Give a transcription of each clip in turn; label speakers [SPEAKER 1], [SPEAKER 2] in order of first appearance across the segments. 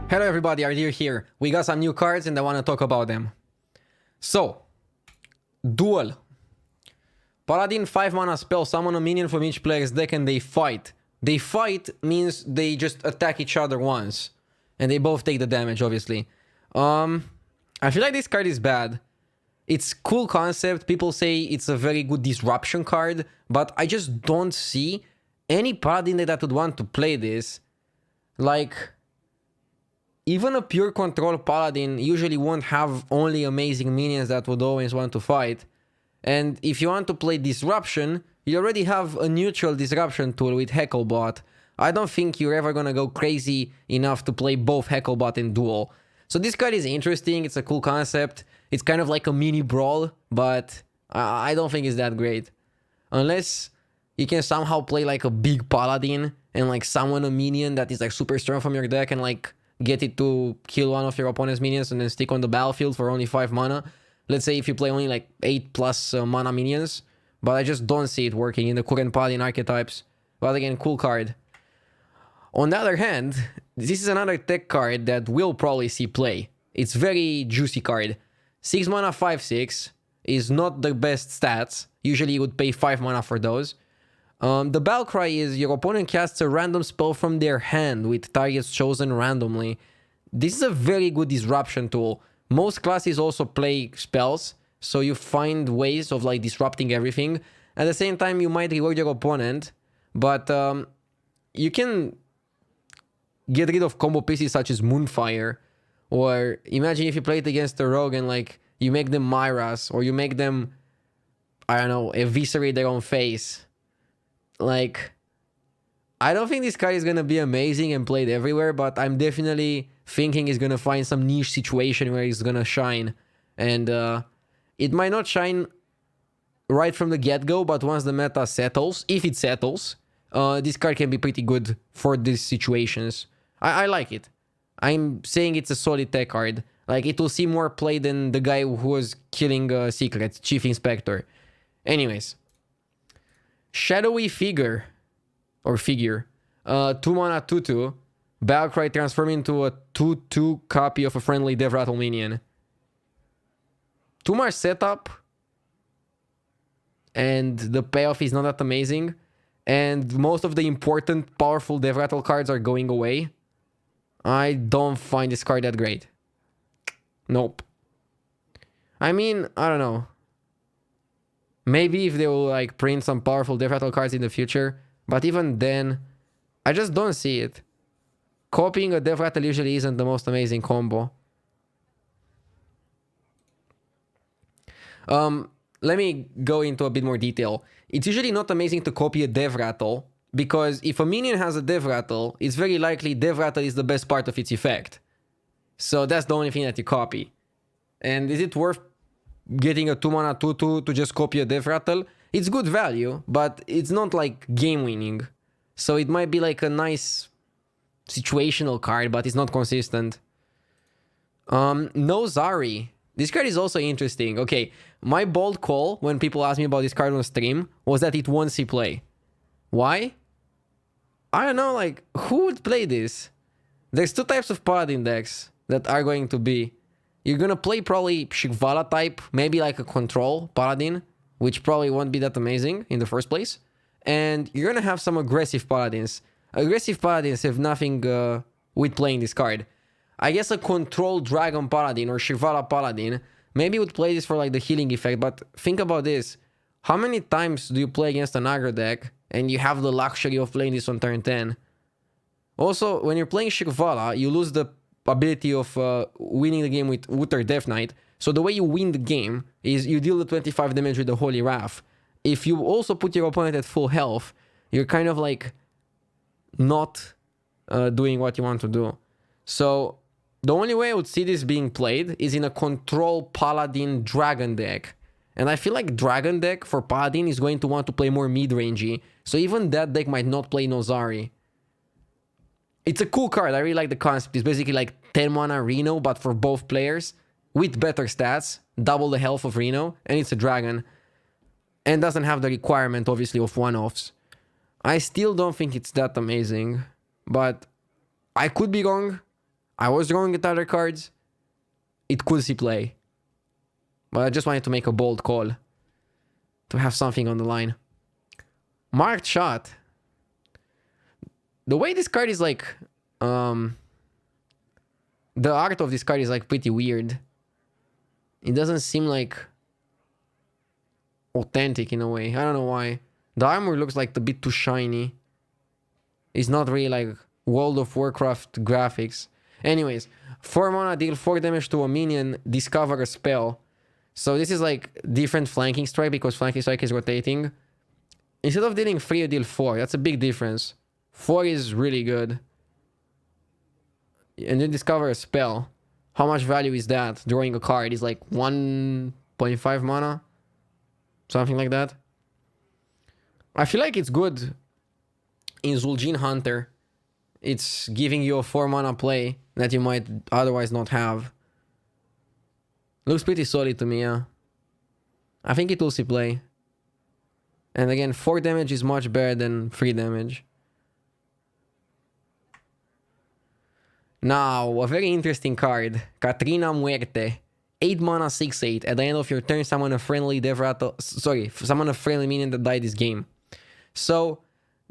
[SPEAKER 1] Hello everybody, Ardir here. We got some new cards and I want to talk about them. So, Duel. Paladin 5 mana spell, summon a minion from each player's deck and they fight. They fight means they just attack each other once. And they both take the damage, obviously. I feel like this card is bad. It's cool concept, people say it's a very good disruption card, but I just don't see any Paladin that would want to play this. Like, even a pure control Paladin usually won't have only amazing minions that would always want to fight. And if you want to play Disruption, you already have a neutral Disruption tool with Hecklebot. I don't think you're ever gonna go crazy enough to play both Hecklebot and Duel. So this card is interesting, it's a cool concept. It's kind of like a mini Brawl, but I don't think it's that great. Unless you can somehow play like a big Paladin and like summon a minion that is like super strong from your deck and like get it to kill one of your opponent's minions and then stick on the battlefield for only 5 mana. Let's say if you play only like 8+ mana minions. But I just don't see it working in the current Paladin archetypes. But again, cool card. On the other hand, this is another tech card that will probably see play. It's very juicy card. 6 mana 5/6 is not the best stats. Usually you would pay 5 mana for those. The battle cry is your opponent casts a random spell from their hand with targets chosen randomly. This is a very good disruption tool. Most classes also play spells, so you find ways of like disrupting everything. At the same time, you might reward your opponent, but you can get rid of combo pieces such as Moonfire. Or imagine if you play it against a rogue and like you make them Myras, or you make them, I don't know, eviscerate their own face. Like, I don't think this card is gonna be amazing and played everywhere, but I'm definitely thinking it's gonna find some niche situation where it's gonna shine. And it might not shine right from the get-go, but once the meta settles, if it settles, this card can be pretty good for these situations. I like it. I'm saying it's a solid tech card. Like, it will see more play than the guy who was killing secrets, Chief Inspector. Anyways. Shadowy Figure. Or Figure. 2 mana 2/2. Battlecry transform into a 2/2 copy of a friendly Dev Rattle minion. Too much setup. And the payoff is not that amazing. And most of the important, powerful Dev Rattle cards are going away. I don't find this card that great. Nope. I mean, I don't know. Maybe if they will like print some powerful Dev Rattle cards in the future. But even then, I just don't see it. Copying a Dev Rattle usually isn't the most amazing combo. Let me go into a bit more detail. It's usually not amazing to copy a Dev Rattle, because if a minion has a Dev Rattle, it's very likely Dev Rattle is the best part of its effect. So that's the only thing that you copy. And is it worth getting a 2 mana 2/2 to just copy a Dev Rattle? It's good value, but it's not like game winning. So it might be like a nice situational card, but it's not consistent. No Zari. This card is also interesting. Okay, my bold call when people ask me about this card on stream was that it won't see play. Why? I don't know, like, who would play this? There's 2 types of Paladin decks that are going to be. You're gonna play probably Shikvala type, maybe like a control Paladin, which probably won't be that amazing in the first place. And you're gonna have some aggressive Paladins. Aggressive Paladins have nothing with playing this card. I guess a control Dragon Paladin or Shikvala Paladin maybe would play this for like the healing effect, but think about this. How many times do you play against an aggro deck and you have the luxury of playing this on turn 10? Also, when you're playing Shikvala, you lose the ability of winning the game with Uther Death Knight. So the way you win the game is you deal the 25 damage with the Holy Wrath. If you also put your opponent at full health, you're kind of like not doing what you want to do. So the only way I would see this being played is in a control Paladin Dragon deck. And I feel like Dragon deck for Paladin is going to want to play more mid-rangey. So even that deck might not play Nozari. It's a cool card. I really like the concept. It's basically like 10 mana Reno, but for both players with better stats, double the health of Reno, and it's a dragon. And doesn't have the requirement, obviously, of one-offs. I still don't think it's that amazing, but I could be wrong. I was drawing at other cards. It could see play. But I just wanted to make a bold call. To have something on the line. Markshot. The way this card is like... the art of this card is like pretty weird. It doesn't seem like... authentic in a way. I don't know why. The armor looks like a bit too shiny. It's not really like World of Warcraft graphics. Anyways, 4 mana, deal 4 damage to a minion, discover a spell. So this is like different flanking strike because flanking strike is rotating. Instead of dealing 3, you deal 4. That's a big difference. 4 is really good. And then discover a spell. How much value is that? Drawing a card is like 1.5 mana. Something like that. I feel like it's good in Zul'jin Hunter. It's giving you a 4 mana play that you might otherwise not have. Looks pretty solid to me, yeah. I think it will see play. And again, 4 damage is much better than 3 damage. Now, a very interesting card. Katrinamuerte. 8 mana, 6/8. At the end of your turn, summon a friendly summon a friendly minion that died this game. So,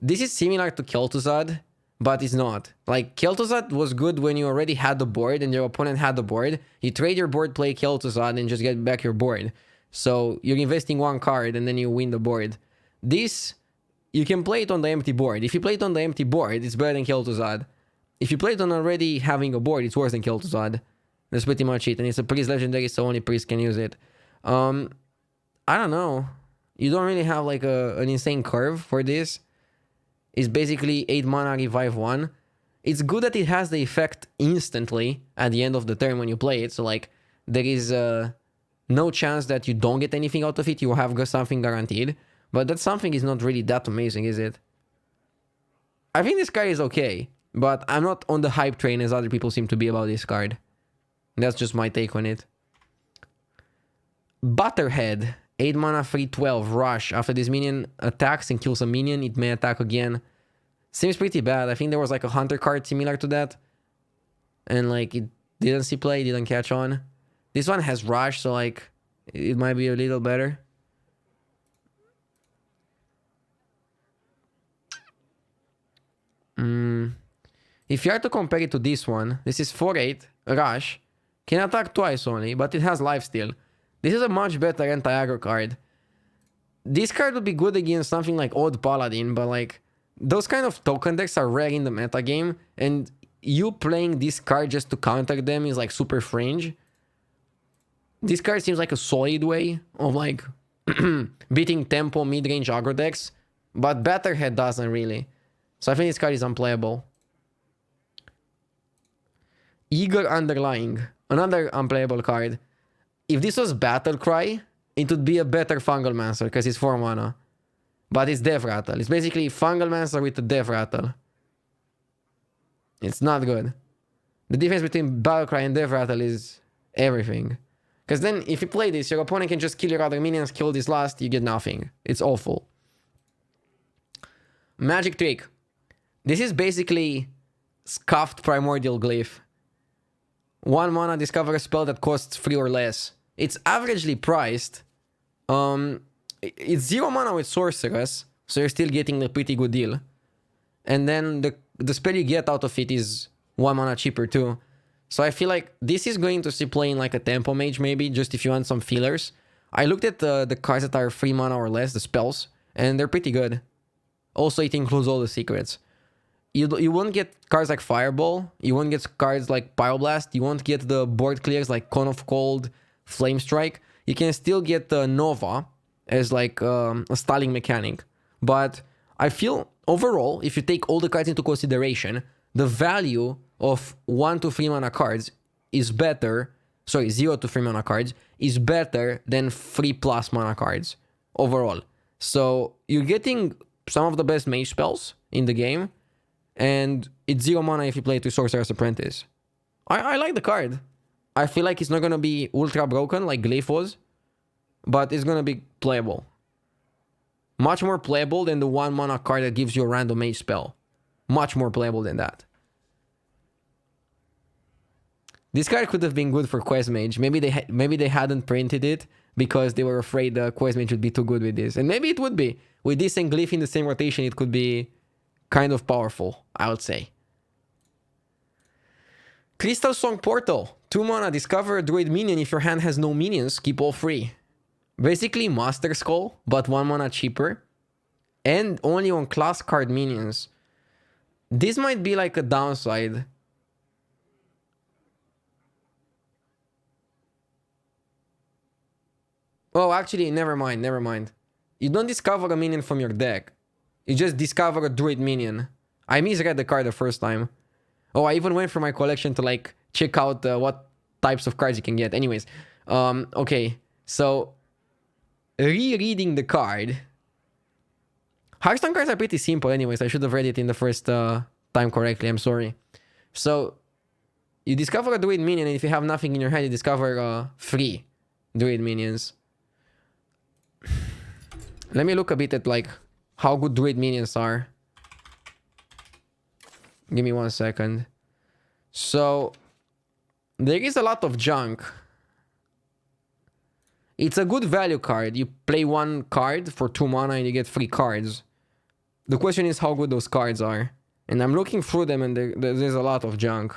[SPEAKER 1] this is similar to Kel'Thuzad, but it's not. Like, Kel'Thuzad was good when you already had the board and your opponent had the board. You trade your board, play Kel'Thuzad, and just get back your board. So, you're investing 1 card and then you win the board. This, you can play it on the empty board. If you play it on the empty board, it's better than Kel'Thuzad. If you play it on already having a board, it's worse than Kel'Thuzad. That's pretty much it. And it's a priest legendary, so only priest can use it. I don't know. You don't really have like an insane curve for this. It's basically 8 mana, revive 1. It's good that it has the effect instantly at the end of the turn when you play it. So like, there is no chance that you don't get anything out of it. You will have something guaranteed. But that something is not really that amazing, is it? I think this card is okay. But I'm not on the hype train as other people seem to be about this card. That's just my take on it. Butterhead. 8 mana, 3/12. Rush. After this minion attacks and kills a minion, it may attack again. Seems pretty bad. I think there was like a hunter card similar to that. And like it didn't see play, didn't catch on. This one has Rush, so like it might be a little better. If you are to compare it to this one, this is 4/8. Rush. Can attack twice only, but it has lifesteal. This is a much better anti-aggro card. This card would be good against something like Odd Paladin, but like, those kind of token decks are rare in the meta game, and you playing this card just to counter them is like super fringe. This card seems like a solid way of like beating tempo mid-range aggro decks, but Butterhead doesn't really. So I think this card is unplayable. Eager Underlying. Another unplayable card. If this was Battle Cry, it would be a better Fungalmancer because it's 4 mana. But it's Death Rattle. It's basically Fungalmancer with a Death Rattle. It's not good. The difference between Battle Cry and Death Rattle is everything. Because then if you play this, your opponent can just kill your other minions, kill this last, you get nothing. It's awful. Magic Trick. This is basically Scuffed Primordial Glyph. 1 mana, discover a spell that costs 3 or less. It's averagely priced. It's 0 mana with Sorceress, so you're still getting a pretty good deal. And then the spell you get out of it is 1 mana cheaper too. So I feel like this is going to see play in like a Tempo Mage maybe, just if you want some fillers. I looked at the cards that are 3 mana or less, the spells, and they're pretty good. Also, it includes all the secrets. You won't get cards like Fireball. You won't get cards like Pyroblast. You won't get the board clears like Cone of Cold, Flame Strike. You can still get the Nova as like a stalling mechanic. But I feel overall, if you take all the cards into consideration, the value of 1 to 3 mana cards is better. Sorry, 0 to 3 mana cards is better than 3+ mana cards overall. So you're getting some of the best mage spells in the game. And it's 0 mana if you play it with Sorcerer's Apprentice. I like the card. I feel like it's not going to be ultra broken like Glyph was, but it's going to be playable. Much more playable than the 1 mana card that gives you a random mage spell. Much more playable than that. This card could have been good for Quest Mage. Maybe they hadn't printed it because they were afraid the Quest Mage would be too good with this. And maybe it would be. With this and Glyph in the same rotation, it could be kind of powerful, I would say. Crystal Song Portal. 2 mana, discover a druid minion. If your hand has no minions, keep all 3. Basically Master Skull, but 1 mana cheaper. And only on class card minions. This might be like a downside. Oh, actually, never mind. You don't discover a minion from your deck. You just discover a druid minion. I misread the card the first time. Oh, I even went through my collection to like check out what types of cards you can get. Anyways, okay. So, rereading the card. Hearthstone cards are pretty simple anyways. I should have read it in the first time correctly. I'm sorry. So, you discover a druid minion, and if you have nothing in your hand, you discover 3 druid minions. Let me look a bit at like how good druid minions are. Give me 1 second. So, there is a lot of junk. It's a good value card. You play 1 card for 2 mana and you get 3 cards. The question is how good those cards are. And I'm looking through them and there's a lot of junk.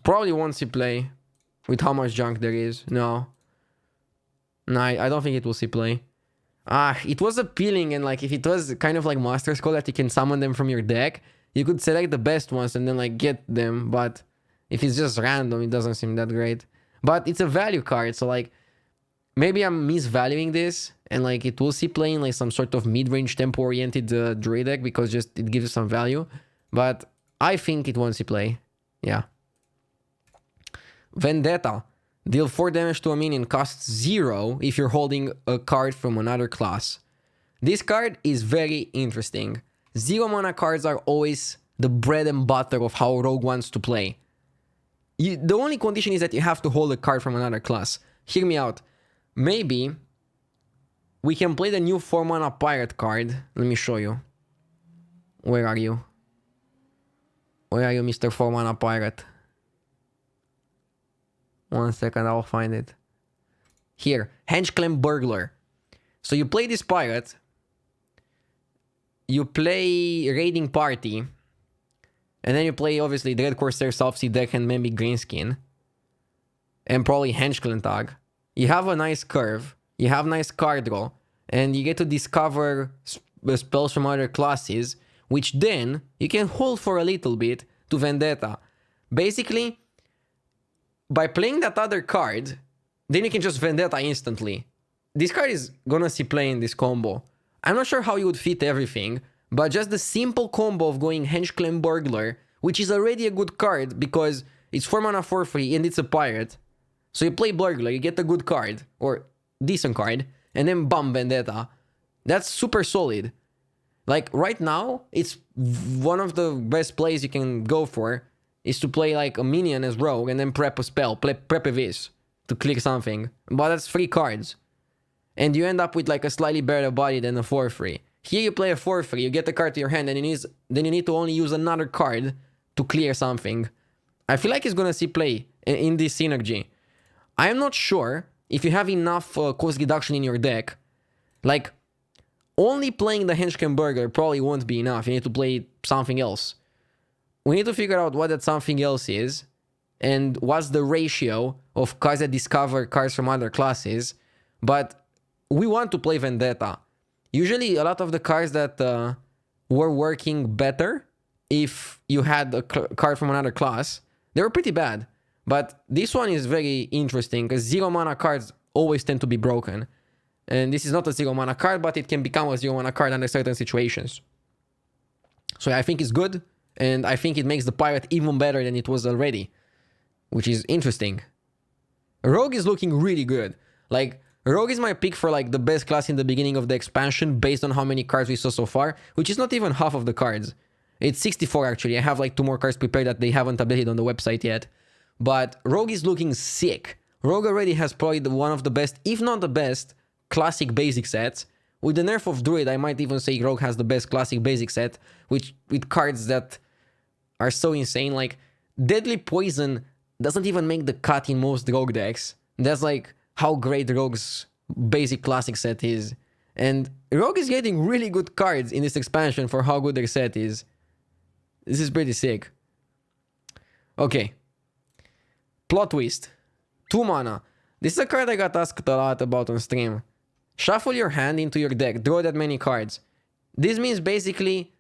[SPEAKER 1] Probably won't see play with how much junk there is. No, I don't think it will see play. It was appealing, and like if it was kind of like Master Skull that you can summon them from your deck, you could select the best ones and then like get them. But if it's just random, it doesn't seem that great. But it's a value card, so like maybe I'm misvaluing this, and like it will see play in like some sort of mid-range tempo-oriented druid deck because just it gives you some value. But I think it won't see play. Yeah. Vendetta. Deal 4 damage to a minion, costs 0 if you're holding a card from another class. This card is very interesting. 0 mana cards are always the bread and butter of how Rogue wants to play. The only condition is that you have to hold a card from another class. Hear me out. Maybe we can play the new 4 mana pirate card. Let me show you. Where are you? Where are you, Mr. 4 mana pirate? 1 second, I'll find it. Here, Henchclan Burglar. So you play this pirate. You play Raiding Party. And then you play, obviously, Dread Corsair, Southsea Deckhand, maybe Greenskin. And probably Henchclan Tag. You have a nice curve. You have nice card draw. And you get to discover spells from other classes, which then you can hold for a little bit to Vendetta. Basically, by playing that other card, then you can just Vendetta instantly. This card is gonna see play in this combo. I'm not sure how you would fit everything, but just the simple combo of going Henchclan Burglar, which is already a good card because it's 4 mana for free and it's a pirate. So you play Burglar, you get a good card, or decent card, and then bam, Vendetta. That's super solid. Like right now, it's one of the best plays you can go for is to play like a minion as Rogue and then prep a spell, prep a Vis to click something. But that's 3 cards. And you end up with like a slightly better body than a 4-3. Here you play a 4-3, you get the card to your hand, and then you need to only use another card to clear something. I feel like it's gonna see play in this synergy. I am not sure if you have enough cost reduction in your deck. Like, only playing the Henchclan Burglar probably won't be enough. You need to play something else. We need to figure out what that something else is and what's the ratio of cards that discover cards from other classes. But we want to play Vendetta. Usually a lot of the cards that were working better if you had a card from another class, they were pretty bad. But this one is very interesting because 0 mana cards always tend to be broken. And this is not a 0 mana card, but it can become a 0 mana card under certain situations. So I think it's good. And I think it makes the pirate even better than it was already, which is interesting. Rogue is looking really good. Like, Rogue is my pick for like the best class in the beginning of the expansion based on how many cards we saw so far, which is not even half of the cards. It's 64 actually. I have like 2 more cards prepared that they haven't updated on the website yet. But Rogue is looking sick. Rogue already has probably one of the best, if not the best, classic basic sets. With the nerf of Druid, I might even say Rogue has the best classic basic set, with cards that are so insane. Like, Deadly Poison doesn't even make the cut in most rogue decks. That's like how great Rogue's basic classic set is. And Rogue is getting really good cards in this expansion for how good their set is. This is pretty sick. Okay. Plot Twist. 2 mana. This is a card I got asked a lot about on stream. Shuffle your hand into your deck. Draw that many cards. This means basically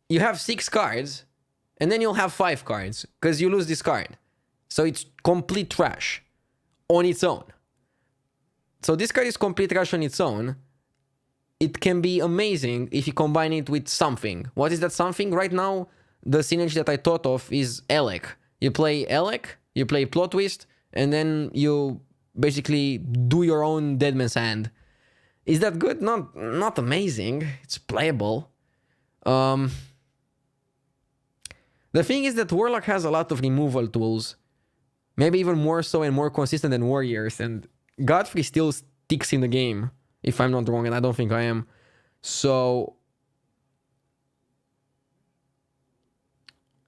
[SPEAKER 1] you have 6 cards and then you'll have 5 cards because you lose this card. So it's complete trash on its own. So this card is complete trash on its own. It can be amazing if you combine it with something. What is that something? Right now, the synergy that I thought of is Elec. You play Elec, you play Plot Twist, and then you basically do your own Dead Man's Hand. Is that good? Not amazing. It's playable. The thing is that Warlock has a lot of removal tools. Maybe even more so and more consistent than Warriors. And Godfrey still sticks in the game, if I'm not wrong, and I don't think I am. So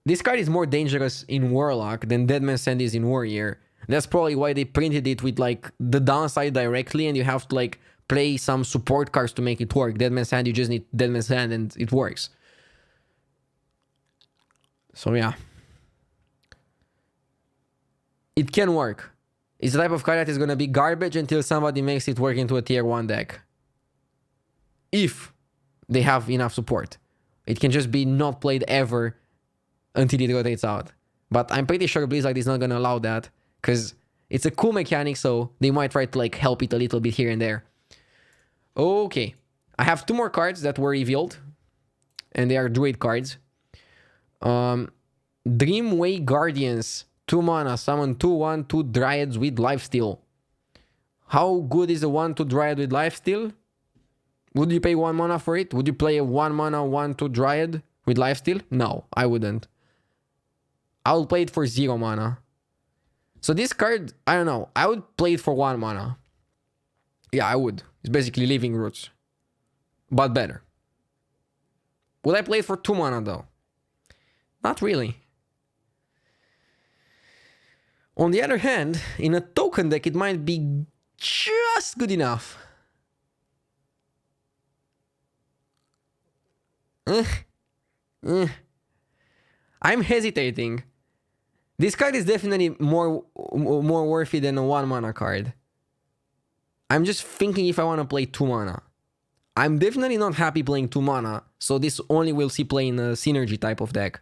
[SPEAKER 1] this card is more dangerous in Warlock than Dead Man's Hand is in Warrior. That's probably why they printed it with like the downside directly, and you have to like play some support cards to make it work. Dead Man's Hand, you just need Dead Man's Hand and it works. So yeah. It can work. It's the type of card that is going to be garbage until somebody makes it work into a tier 1 deck. If they have enough support. It can just be not played ever until it rotates out. But I'm pretty sure Blizzard is not going to allow that, because it's a cool mechanic, so they might try to like help it a little bit here and there. Okay. I have 2 more cards that were revealed, and they are Druid cards. Dreamway Guardians. 2 mana, summon 2/1/2 Dryads with Lifesteal. How good is a 1/2 Dryad with Lifesteal? Would you pay 1 mana for it? Would you play a 1 mana 1/2 Dryad with Lifesteal? No, I wouldn't. I'll play it for 0 mana. So this card, I don't know. I would play it for 1 mana. Yeah, I would. It's basically Living Roots, but better. Would I play it for 2 mana though? Not really. On the other hand, in a token deck, it might be just good enough. I'm hesitating. This card is definitely more worthy than a 1 mana card. I'm just thinking if I want to play 2 mana. I'm definitely not happy playing 2 mana, so this only will see play in a synergy type of deck.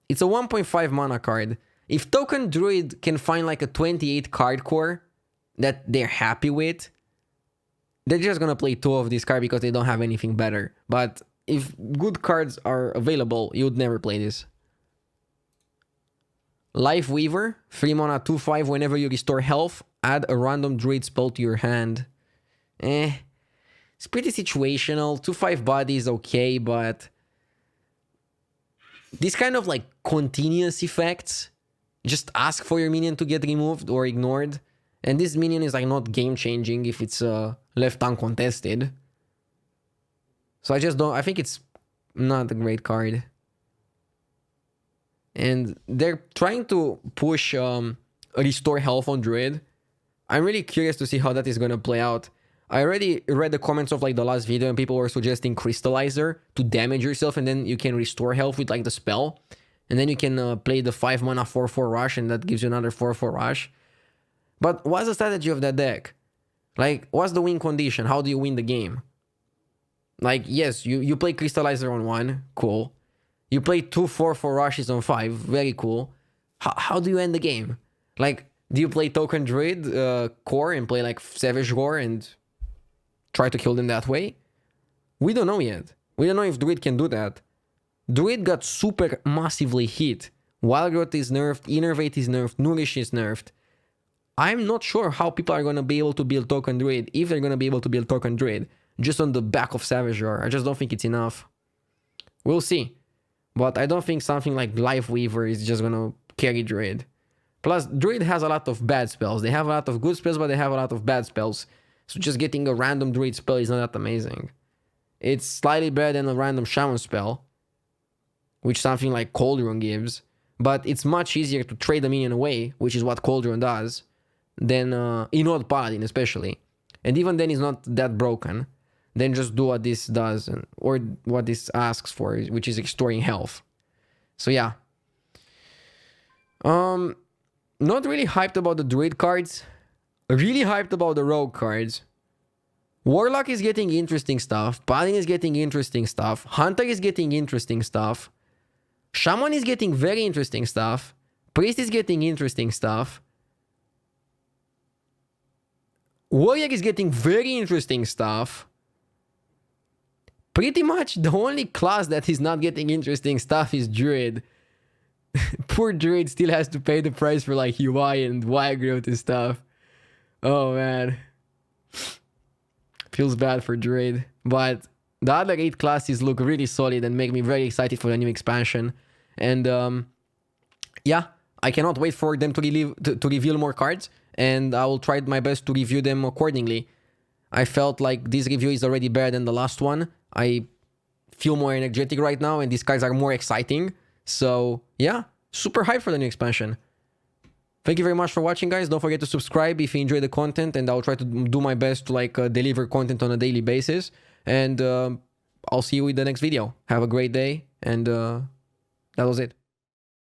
[SPEAKER 1] It's a 1.5 mana card. If Token Druid can find like a 28 card core that they're happy with, they're just gonna play 2 of this card because they don't have anything better. But if good cards are available, you would never play this. Life Weaver, 3 mana 2/5. Whenever you restore health, add a random druid spell to your hand. It's pretty situational. 2/5 body is okay, but this kind of like continuous effects, just ask for your minion to get removed or ignored. And this minion is like not game changing if it's left uncontested. So I think it's not a great card. And they're trying to push restore health on Druid. I'm really curious to see how that is going to play out. I already read the comments of like the last video and people were suggesting Crystallizer to damage yourself and then you can restore health with like the spell. And then you can play the 5 mana 4/4 rush and that gives you another 4/4 rush. But what's the strategy of that deck? Like, what's the win condition? How do you win the game? Like, yes, you play Crystallizer on 1, cool. You play 2 4/4 rushes on 5, very cool. How do you end the game? Like, do you play Token Druid core and play like Savage Roar and try to kill them that way? We don't know yet. We don't know if Druid can do that. Druid got super massively hit. Wild Growth is nerfed, Innervate is nerfed, Nourish is nerfed. I'm not sure how people are going to be able to build Token Druid, if they're going to be able to build Token Druid, just on the back of Savage Roar. I just don't think it's enough. We'll see. But I don't think something like Life Weaver is just going to carry Druid. Plus, Druid has a lot of bad spells. They have a lot of good spells, but they have a lot of bad spells. So just getting a random Druid spell is not that amazing. It's slightly better than a random Shaman spell, which something like Cold Rune gives. but it's much easier to trade a minion away, which is what Cauldron does, than in old Paladin especially. And even then it's not that broken. Then just do what this does, or what this asks for, which is extorting health. So yeah. Not really hyped about the Druid cards. Really hyped about the Rogue cards. Warlock is getting interesting stuff. Paladin is getting interesting stuff. Hunter is getting interesting stuff. Shaman is getting very interesting stuff. Priest is getting interesting stuff. Warrior is getting very interesting stuff. Pretty much the only class that is not getting interesting stuff is Druid. Poor Druid still has to pay the price for like UI and wire growth and stuff. Oh man. Feels bad for Druid. But the other 8 classes look really solid and make me very excited for the new expansion. And yeah, I cannot wait for them to reveal more cards. And I will try my best to review them accordingly. I felt like this review is already better than the last one. I feel more energetic right now and these cards are more exciting. So yeah, super hyped for the new expansion. Thank you very much for watching, guys. Don't forget to subscribe if you enjoy the content, and I'll try to do my best to like deliver content on a daily basis. And I'll see you in the next video. Have a great day, and that was it.